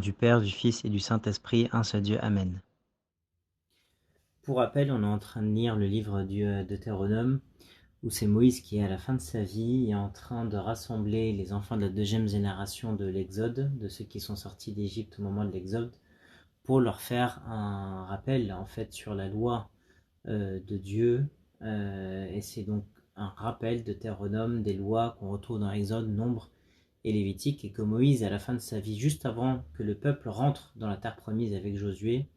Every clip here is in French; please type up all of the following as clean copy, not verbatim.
du Père, du Fils et du Saint-Esprit, un seul Dieu. Amen. Pour rappel, on est en train de lire le livre du Deutéronome, où c'est Moïse qui est à la fin de sa vie est en train de rassembler les enfants de la deuxième génération de l'Exode, de ceux qui sont sortis d'Égypte au moment de l'Exode, pour leur faire un rappel en fait sur la loi de Dieu. Et c'est donc un rappel de Deutéronome des lois qu'on retrouve dans Exode, Nombre et Lévitique, et que Moïse, à la fin de sa vie, juste avant que le peuple rentre dans la terre promise avec Josué,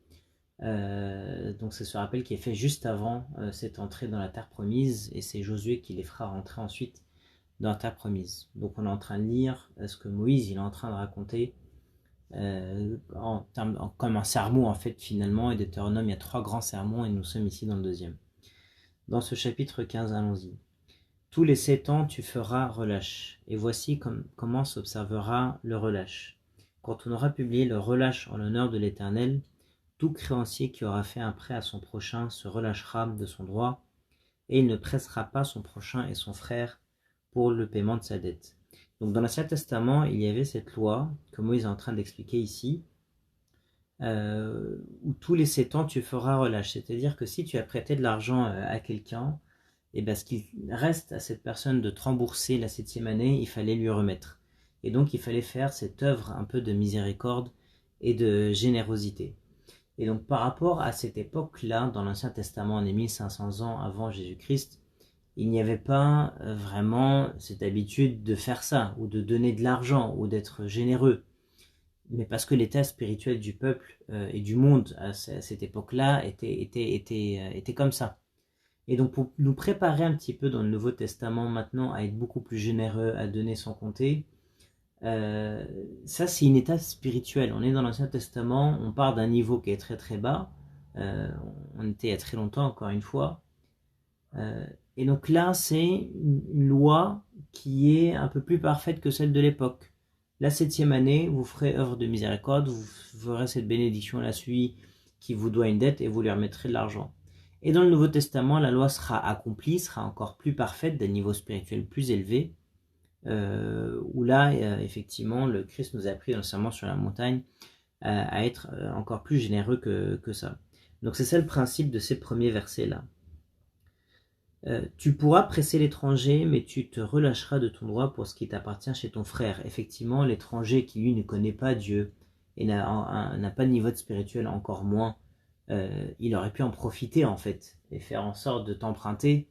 donc c'est ce rappel qui est fait juste avant cette entrée dans la terre promise, et c'est Josué qui les fera rentrer ensuite dans la terre promise. Donc on est en train de lire ce que Moïse il est en train de raconter comme un sermon en fait finalement, et Deutéronome il y a 3 grands sermons et nous sommes ici dans le deuxième. Dans ce chapitre 15, allons-y. Tous les 7 ans tu feras relâche, et voici comment s'observera le relâche. Quand on aura publié le relâche en l'honneur de l'Éternel, tout créancier qui aura fait un prêt à son prochain se relâchera de son droit, et il ne pressera pas son prochain et son frère pour le paiement de sa dette. Donc dans l'Ancien Testament, il y avait cette loi que Moïse est en train d'expliquer ici, où tous les 7 ans tu feras relâche. C'est-à-dire que si tu as prêté de l'argent à quelqu'un, et bien ce qu'il reste à cette personne de te rembourser la 7e année, il fallait lui remettre. Et donc il fallait faire cette œuvre un peu de miséricorde et de générosité. Et donc par rapport à cette époque-là, dans l'Ancien Testament, on est 1500 ans avant Jésus-Christ, il n'y avait pas vraiment cette habitude de faire ça, ou de donner de l'argent, ou d'être généreux. Mais parce que l'état spirituel du peuple et du monde à cette époque-là était comme ça. Et donc pour nous préparer un petit peu dans le Nouveau Testament maintenant à être beaucoup plus généreux, à donner sans compter, ça c'est une étape spirituelle. On est dans l'Ancien Testament, on part d'un niveau qui est très très bas, on était il y a très longtemps encore une fois, et donc là c'est une loi qui est un peu plus parfaite que celle de l'époque. La 7e année, vous ferez œuvre de miséricorde, vous ferez cette bénédiction à celui qui vous doit une dette et vous lui remettrez de l'argent. Et dans le Nouveau Testament, la loi sera accomplie, sera encore plus parfaite, d'un niveau spirituel plus élevé, où là, effectivement, le Christ nous a appris dans le serment sur la montagne à être encore plus généreux que ça. Donc c'est ça le principe de ces premiers versets-là. Tu pourras presser l'étranger, mais tu te relâcheras de ton droit pour ce qui t'appartient chez ton frère. Effectivement, l'étranger qui, lui, ne connaît pas Dieu et n'a pas de niveau spirituel, encore moins, il aurait pu en profiter, en fait, et faire en sorte de t'emprunter,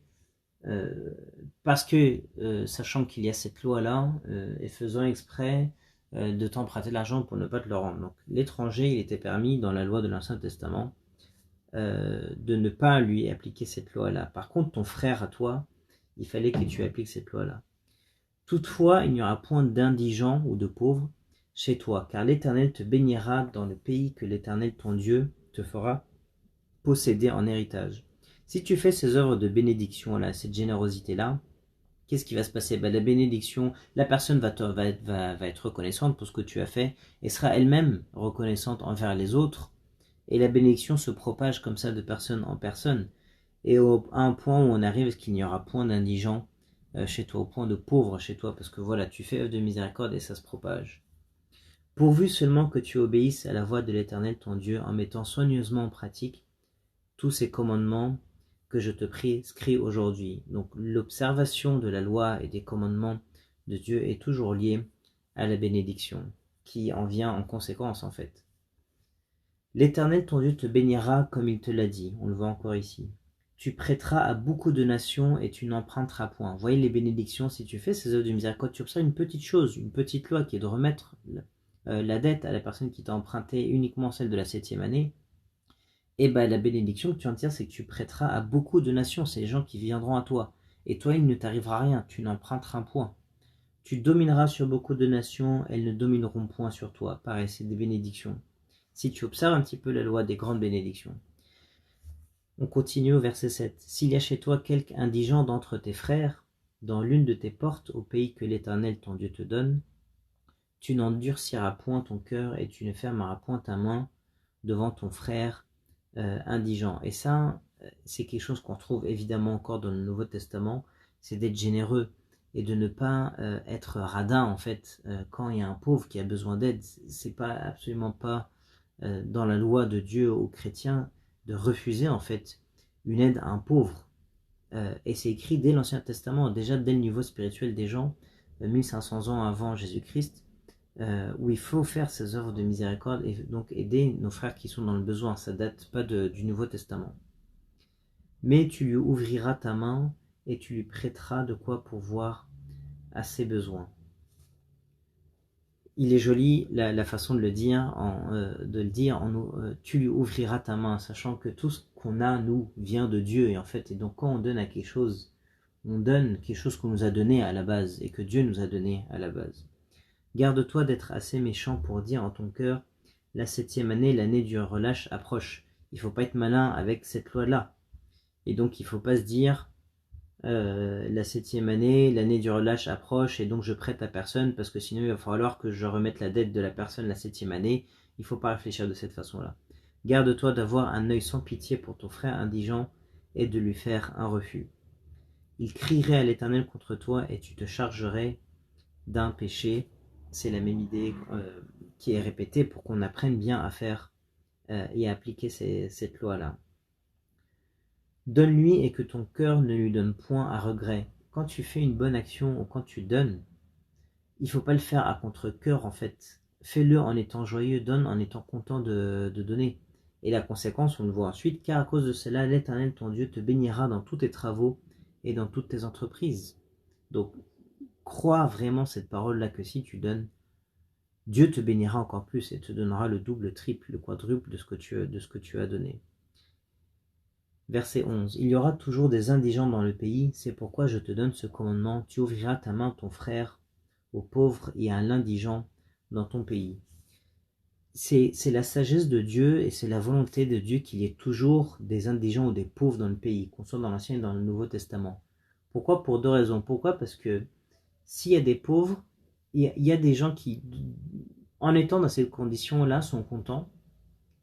parce que, sachant qu'il y a cette loi-là, et faisant exprès de t'emprunter de l'argent pour ne pas te le rendre. Donc, l'étranger, il était permis, dans la loi de l'Ancien Testament, de ne pas lui appliquer cette loi-là. Par contre, ton frère à toi, il fallait que tu appliques cette loi-là. Toutefois, il n'y aura point d'indigents ou de pauvres chez toi, car l'Éternel te bénira dans le pays que l'Éternel ton Dieu te fera posséder en héritage. Si tu fais ces œuvres de bénédiction-là, cette générosité-là, qu'est-ce qui va se passer? La bénédiction, la personne va être reconnaissante pour ce que tu as fait et sera elle-même reconnaissante envers les autres. Et la bénédiction se propage comme ça de personne en personne. Et à un point où on arrive à ce qu'il n'y aura point d'indigents chez toi, au point de pauvres chez toi, parce que voilà, tu fais œuvre de miséricorde et ça se propage. Pourvu seulement que tu obéisses à la voix de l'Éternel ton Dieu en mettant soigneusement en pratique tous ces commandements que je te prescris aujourd'hui. Donc l'observation de la loi et des commandements de Dieu est toujours liée à la bénédiction, qui en vient en conséquence en fait. L'Éternel ton Dieu te bénira comme il te l'a dit. On le voit encore ici. Tu prêteras à beaucoup de nations et tu n'emprunteras point. Voyez les bénédictions, si tu fais ces œuvres de miséricorde, tu observes une petite chose, une petite loi qui est de remettre la dette à la personne qui t'a emprunté, uniquement celle de la 7e année. Et la bénédiction que tu en tires, c'est que tu prêteras à beaucoup de nations. C'est les gens qui viendront à toi. Et toi, il ne t'arrivera rien. Tu n'emprunteras point. Tu domineras sur beaucoup de nations, elles ne domineront point sur toi. Pareil, c'est des bénédictions. Si tu observes un petit peu la loi des grandes bénédictions. On continue au verset 7. S'il y a chez toi quelque indigent d'entre tes frères, dans l'une de tes portes au pays que l'Éternel ton Dieu te donne, tu n'endurciras point ton cœur et tu ne fermeras point ta main devant ton frère indigent. Et ça, c'est quelque chose qu'on trouve évidemment encore dans le Nouveau Testament, c'est d'être généreux. et de ne pas être radin en fait quand il y a un pauvre qui a besoin d'aide. C'est pas absolument pas dans la loi de Dieu aux chrétiens de refuser en fait une aide à un pauvre. Et c'est écrit dès l'Ancien Testament, déjà dès le niveau spirituel des gens, 1500 ans avant Jésus-Christ, où il faut faire ces œuvres de miséricorde et donc aider nos frères qui sont dans le besoin. Ça date pas du Nouveau Testament. Mais tu lui ouvriras ta main et tu lui prêteras de quoi pourvoir à ses besoins. Il est joli la façon de le dire, tu lui ouvriras ta main, sachant que tout ce qu'on a, nous, vient de Dieu. Et en fait, et donc quand on donne à quelque chose, on donne quelque chose qu'on nous a donné à la base et que Dieu nous a donné à la base. Garde-toi d'être assez méchant pour dire en ton cœur, la 7e année, l'année du relâche approche. Il ne faut pas être malin avec cette loi-là. Et donc il ne faut pas se dire, la 7e année, l'année du relâche approche et donc je prête à personne parce que sinon il va falloir que je remette la dette de la personne la 7e année. Il ne faut pas réfléchir de cette façon-là. Garde-toi d'avoir un œil sans pitié pour ton frère indigent et de lui faire un refus. Il crierait à l'Éternel contre toi et tu te chargerais d'un péché. C'est la même idée qui est répétée pour qu'on apprenne bien à faire et à appliquer cette loi-là. Donne-lui et que ton cœur ne lui donne point à regret. Quand tu fais une bonne action ou quand tu donnes, il ne faut pas le faire à contre-cœur en fait. Fais-le en étant joyeux, donne en étant content de donner. Et la conséquence, on le voit ensuite, car à cause de cela, l'Éternel ton Dieu te bénira dans tous tes travaux et dans toutes tes entreprises. Donc, crois vraiment cette parole-là que si tu donnes, Dieu te bénira encore plus et te donnera le double, le triple, le quadruple de ce que tu as donné. Verset 11. Il y aura toujours des indigents dans le pays, c'est pourquoi je te donne ce commandement. Tu ouvriras ta main à ton frère, aux pauvres et à l'indigent dans ton pays. C'est la sagesse de Dieu et c'est la volonté de Dieu qu'il y ait toujours des indigents ou des pauvres dans le pays, qu'on soit dans l'Ancien et dans le Nouveau Testament. Pourquoi? Pour deux raisons. Pourquoi? Parce que s'il y a des pauvres, il y a des gens qui, en étant dans cette condition-là, sont contents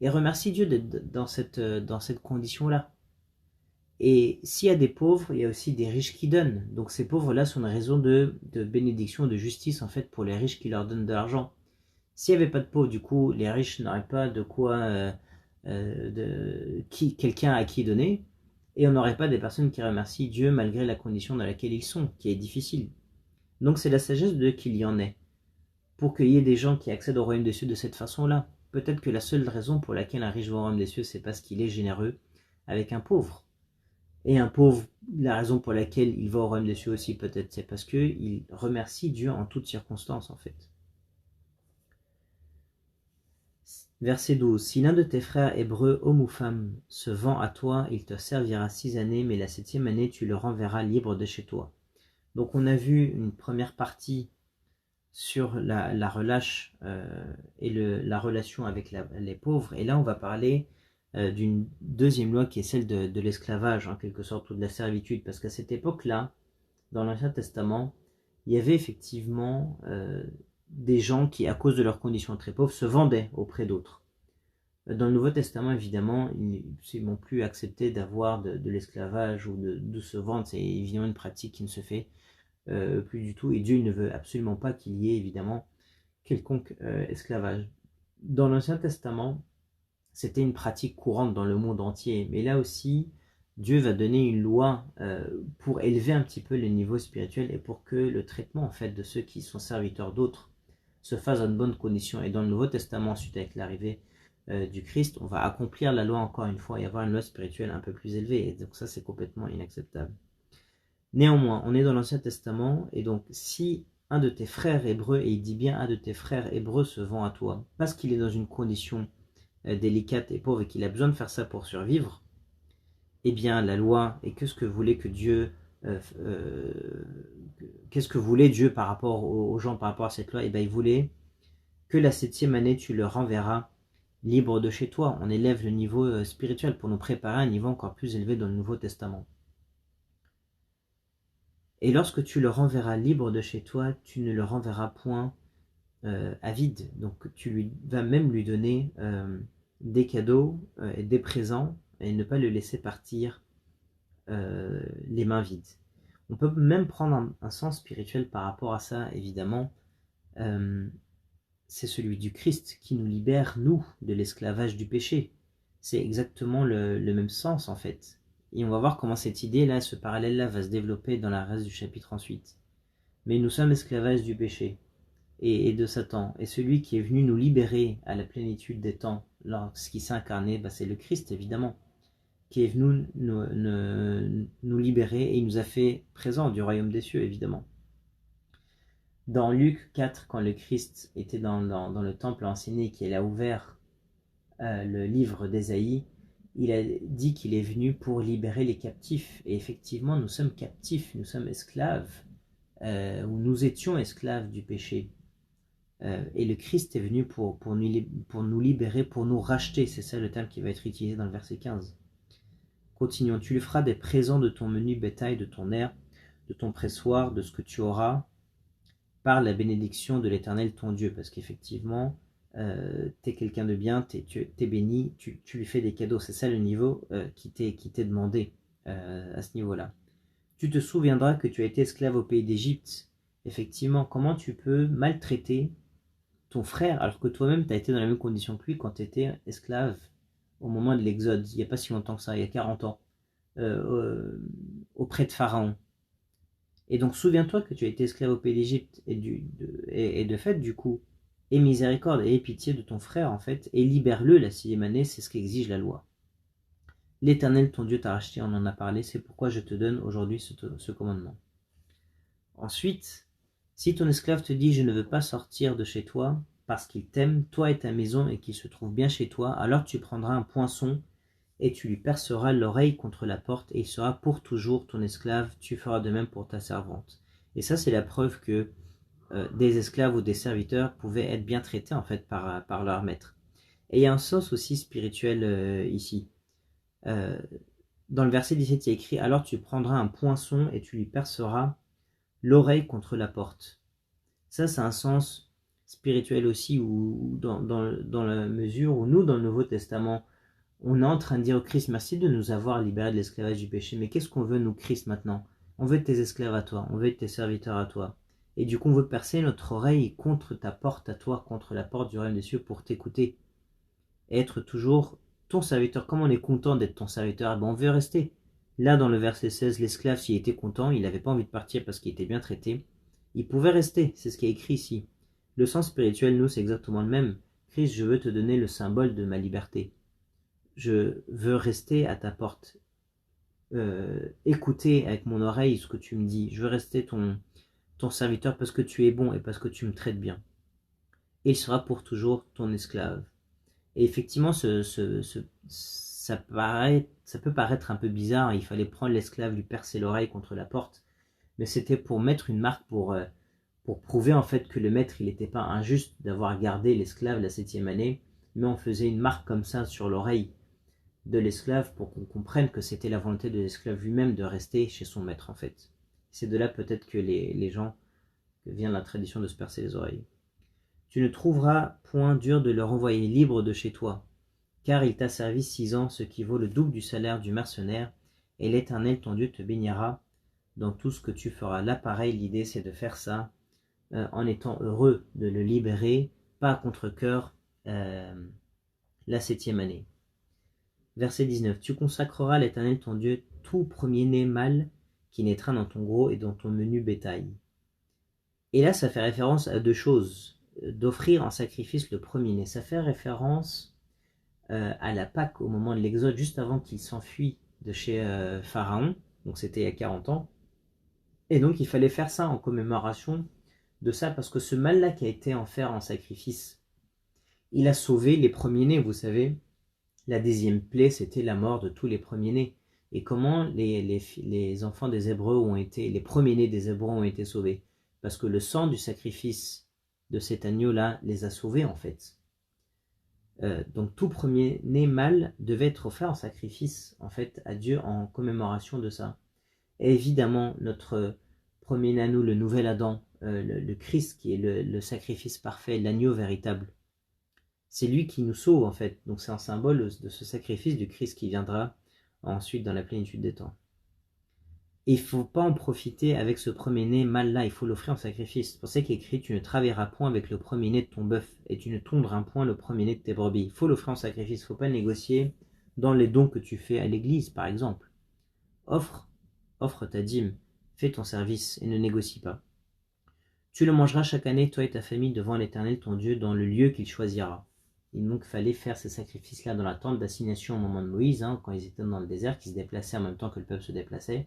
et remercient Dieu d'être dans cette condition-là. Et s'il y a des pauvres, il y a aussi des riches qui donnent. Donc ces pauvres-là sont une raison de bénédiction, de justice en fait pour les riches qui leur donnent de l'argent. S'il n'y avait pas de pauvres, du coup, les riches n'auraient pas de quoi quelqu'un à qui donner, et on n'aurait pas des personnes qui remercient Dieu malgré la condition dans laquelle ils sont, qui est difficile. Donc c'est la sagesse de Dieu qu'il y en ait, pour qu'il y ait des gens qui accèdent au royaume des cieux de cette façon-là. Peut-être que la seule raison pour laquelle un riche va au royaume des cieux, c'est parce qu'il est généreux avec un pauvre. Et un pauvre, la raison pour laquelle il va au royaume des cieux aussi, peut-être, c'est parce qu'il remercie Dieu en toutes circonstances, en fait. Verset 12. Si l'un de tes frères hébreux, homme ou femme, se vend à toi, il te servira 6 années, mais la 7e année, tu le renverras libre de chez toi. Donc on a vu une première partie sur la relâche et la relation avec les pauvres, et là on va parler d'une deuxième loi qui est celle de l'esclavage en quelque sorte, ou de la servitude, parce qu'à cette époque-là, dans l'Ancien Testament, il y avait effectivement des gens qui, à cause de leurs conditions très pauvres, se vendaient auprès d'autres. Dans le Nouveau Testament, évidemment, c'est non plus accepté d'avoir de l'esclavage ou de se vendre, c'est évidemment une pratique qui ne se fait plus du tout, et Dieu ne veut absolument pas qu'il y ait évidemment quelconque esclavage. Dans l'Ancien Testament, c'était une pratique courante dans le monde entier, mais là aussi, Dieu va donner une loi pour élever un petit peu le niveau spirituel et pour que le traitement en fait de ceux qui sont serviteurs d'autres se fasse dans de bonnes conditions. Et dans le Nouveau Testament, suite avec l'arrivée du Christ, on va accomplir la loi encore une fois et avoir une loi spirituelle un peu plus élevée. Et donc ça, c'est complètement inacceptable. Néanmoins, on est dans l'Ancien Testament, et donc si un de tes frères hébreux, et il dit bien un de tes frères hébreux se vend à toi, parce qu'il est dans une condition délicate et pauvre et qu'il a besoin de faire ça pour survivre, eh bien la loi, et qu'est-ce que voulait Dieu par rapport aux gens par rapport à cette loi? Eh bien il voulait que la 7e année tu le renverras libre de chez toi. On élève le niveau spirituel pour nous préparer à un niveau encore plus élevé dans le Nouveau Testament. Et lorsque tu le renverras libre de chez toi, tu ne le renverras point à vide. Donc tu vas même lui donner des cadeaux et des présents et ne pas le laisser partir les mains vides. On peut même prendre un sens spirituel par rapport à ça, évidemment. C'est celui du Christ qui nous libère, nous, de l'esclavage du péché. C'est exactement le même sens, en fait. Et on va voir comment cette idée-là, ce parallèle-là, va se développer dans la reste du chapitre ensuite. Mais nous sommes esclavages du péché et de Satan. Et celui qui est venu nous libérer à la plénitude des temps, lorsqu'il s'est incarné, c'est le Christ, évidemment, qui est venu nous libérer et il nous a fait présent du royaume des cieux, évidemment. Dans Luc 4, quand le Christ était dans le temple enseigné, qu'il a ouvert le livre d'Ésaïe, il a dit qu'il est venu pour libérer les captifs. Et effectivement, nous sommes captifs, nous sommes esclaves, ou nous étions esclaves du péché. Et le Christ est venu pour nous libérer, pour nous racheter. C'est ça le terme qui va être utilisé dans le verset 15. Continuons. Tu lui feras des présents de ton menu bétail, de ton air, de ton pressoir, de ce que tu auras, par la bénédiction de l'Éternel ton Dieu. Parce qu'effectivement, t'es quelqu'un de bien, t'es béni, tu lui fais des cadeaux. C'est ça le niveau qui t'est demandé à ce niveau-là. Tu te souviendras que tu as été esclave au pays d'Égypte. Effectivement, comment tu peux maltraiter ton frère, alors que toi-même, tu as été dans la même condition que lui quand tu étais esclave au moment de l'Exode, il n'y a pas si longtemps que ça, il y a 40 ans, auprès de Pharaon. Et donc, souviens-toi que tu as été esclave au pays d'Égypte, et de fait, du coup, aie miséricorde et aie pitié de ton frère, en fait, et libère-le la 6e année, c'est ce qu'exige la loi. L'Éternel, ton Dieu, t'a racheté, on en a parlé, c'est pourquoi je te donne aujourd'hui ce commandement. Ensuite, si ton esclave te dit « Je ne veux pas sortir de chez toi », parce qu'il t'aime, toi et ta maison, et qu'il se trouve bien chez toi, alors tu prendras un poinçon, et tu lui perceras l'oreille contre la porte, et il sera pour toujours ton esclave, tu feras de même pour ta servante. Et ça, c'est la preuve que des esclaves ou des serviteurs pouvaient être bien traités, en fait, par leur maître. Et il y a un sens aussi spirituel ici. Dans le verset 17, il y a écrit « Alors tu prendras un poinçon, et tu lui perceras l'oreille contre la porte ». Ça, c'est un sens spirituel aussi, ou dans la mesure où nous, dans le Nouveau Testament, on est en train de dire au Christ, merci de nous avoir libérés de l'esclavage du péché, mais qu'est-ce qu'on veut, nous, Christ, maintenant? On veut être tes esclaves à toi, on veut être tes serviteurs à toi. Et du coup, on veut percer notre oreille contre ta porte à toi, contre la porte du royaume des cieux, pour t'écouter. Et être toujours ton serviteur. Comme on est content d'être ton serviteur, on veut rester. Là, dans le verset 16, l'esclave, s'il était content, il n'avait pas envie de partir parce qu'il était bien traité, il pouvait rester, c'est ce qui est écrit ici. Le sens spirituel, nous, c'est exactement le même. Christ, je veux te donner le symbole de ma liberté. Je veux rester à ta porte. Écouter avec mon oreille ce que tu me dis. Je veux rester ton serviteur parce que tu es bon et parce que tu me traites bien. Et il sera pour toujours ton esclave. Et effectivement, ça peut paraître un peu bizarre. Il fallait prendre l'esclave, lui percer l'oreille contre la porte. Mais c'était pour mettre une marque, pour prouver en fait que le maître il n'était pas injuste d'avoir gardé l'esclave la 7e année, mais on faisait une marque comme ça sur l'oreille de l'esclave pour qu'on comprenne que c'était la volonté de l'esclave lui-même de rester chez son maître en fait. C'est de là peut-être que les gens, que vient la tradition de se percer les oreilles. Tu ne trouveras point dur de le renvoyer libre de chez toi, car il t'a servi 6 ans, ce qui vaut le double du salaire du mercenaire, et l'Éternel ton Dieu te bénira dans tout ce que tu feras. Là pareil, l'idée c'est de faire ça en étant heureux de le libérer, pas à contre-cœur, la 7e année. Verset 19. Tu consacreras à l'Éternel ton Dieu tout premier-né mâle qui naîtra dans ton gros et dans ton menu bétail. Et là, ça fait référence à 2 choses. D'offrir en sacrifice le premier-né. Ça fait référence à la Pâque au moment de l'Exode, juste avant qu'il s'enfuit de chez Pharaon. Donc c'était il y a 40 ans. Et donc il fallait faire ça en commémoration de ça, parce que ce mâle-là qui a été offert en sacrifice, il a sauvé les premiers-nés, vous savez. La 10e plaie, c'était la mort de tous les premiers-nés. Et comment les enfants des Hébreux les premiers-nés des Hébreux ont été sauvés? Parce que le sang du sacrifice de cet agneau-là les a sauvés en fait. Donc tout premier-né mâle devait être offert en sacrifice en fait à Dieu en commémoration de ça. Et évidemment, notre premier-né à nous, le nouvel Adam, le Christ qui est le sacrifice parfait, l'agneau véritable, c'est lui qui nous sauve en fait. Donc c'est un symbole de ce sacrifice du Christ qui viendra ensuite dans la plénitude des temps. Et il ne faut pas en profiter avec ce premier-né mâle-là, il faut l'offrir en sacrifice. C'est pour ça qu'il est écrit, tu ne travailleras point avec le premier-né de ton bœuf, et tu ne tondras point le premier-né de tes brebis. Il faut l'offrir en sacrifice, il ne faut pas le négocier dans les dons que tu fais à l'église, par exemple. Offre ta dîme, fais ton service, et ne négocie pas. Tu le mangeras chaque année, toi et ta famille, devant l'Éternel ton Dieu, dans le lieu qu'il choisira. Il donc fallait faire ces sacrifices-là dans la tente d'assignation au moment de Moïse, quand ils étaient dans le désert, qui se déplaçaient en même temps que le peuple se déplaçait.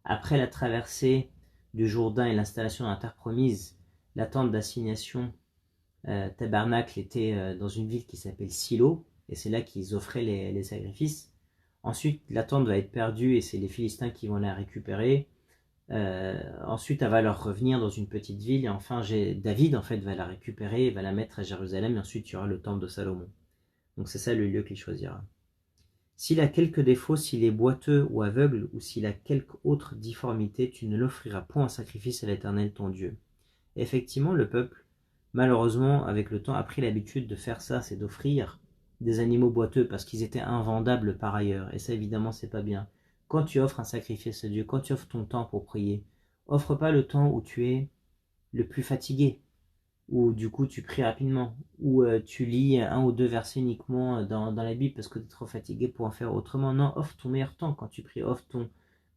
Après la traversée du Jourdain et l'installation dans la terre promise, la tente d'assignation tabernacle était dans une ville qui s'appelle Silo, et c'est là qu'ils offraient les sacrifices. Ensuite, la tente va être perdue et c'est les Philistins qui vont la récupérer. Ensuite, elle va leur revenir dans une petite ville et enfin, David en fait va la récupérer et va la mettre à Jérusalem et ensuite il y aura le temple de Salomon. Donc c'est ça le lieu qu'il choisira. S'il a quelque défaut, s'il est boiteux ou aveugle, ou s'il a quelque autre difformité, tu ne l'offriras point en sacrifice à l'Éternel ton Dieu. Et effectivement, le peuple, malheureusement, avec le temps, a pris l'habitude de faire ça, c'est d'offrir des animaux boiteux parce qu'ils étaient invendables par ailleurs. Et ça, évidemment, c'est pas bien. Quand tu offres un sacrifice à Dieu, quand tu offres ton temps pour prier, offre pas le temps où tu es le plus fatigué, où du coup tu pries rapidement, où tu lis un ou deux versets uniquement dans la Bible parce que tu es trop fatigué pour en faire autrement. Non, offre ton meilleur temps quand tu pries, offre ton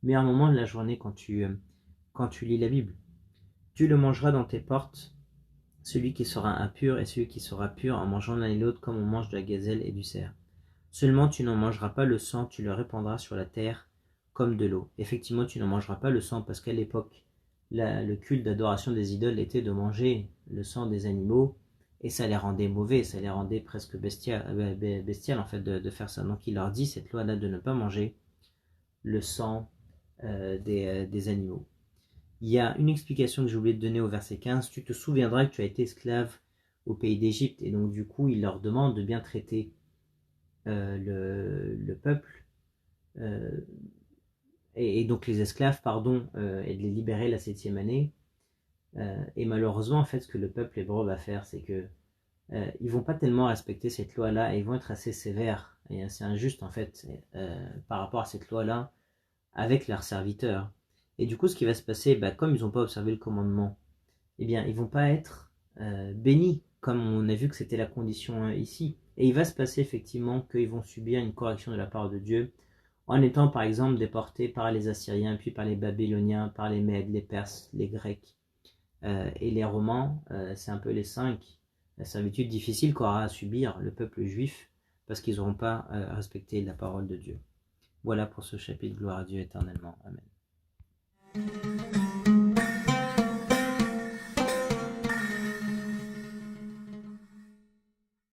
meilleur moment de la journée quand tu lis la Bible. Tu le mangeras dans tes portes, celui qui sera impur et celui qui sera pur en mangeant l'un et l'autre comme on mange de la gazelle et du cerf. Seulement tu n'en mangeras pas le sang, tu le répandras sur la terre comme de l'eau. Effectivement, tu n'en mangeras pas le sang parce qu'à l'époque, le culte d'adoration des idoles était de manger le sang des animaux et ça les rendait mauvais, ça les rendait presque bestial en fait de faire ça. Donc il leur dit cette loi-là de ne pas manger le sang des animaux. Il y a une explication que j'ai oublié de donner au verset 15. Tu te souviendras que tu as été esclave au pays d'Égypte et donc du coup il leur demande de bien traiter le peuple et donc les esclaves, et de les libérer la 7e année. Et malheureusement, en fait, ce que le peuple hébreu va faire, c'est que ils vont pas tellement respecter cette loi-là et ils vont être assez sévères et assez injustes, en fait, par rapport à cette loi-là avec leurs serviteurs. Et du coup, ce qui va se passer, comme ils n'ont pas observé le commandement, eh bien, ils vont pas être bénis, comme on a vu que c'était la condition ici. Et il va se passer effectivement qu'ils vont subir une correction de la part de Dieu, en étant par exemple déportés par les Assyriens, puis par les Babyloniens, par les Mèdes, les Perses, les Grecs et les Romains. C'est un peu les 5 servitudes difficiles qu'aura à subir le peuple juif parce qu'ils n'auront pas respecté la parole de Dieu. Voilà pour ce chapitre, gloire à Dieu éternellement. Amen.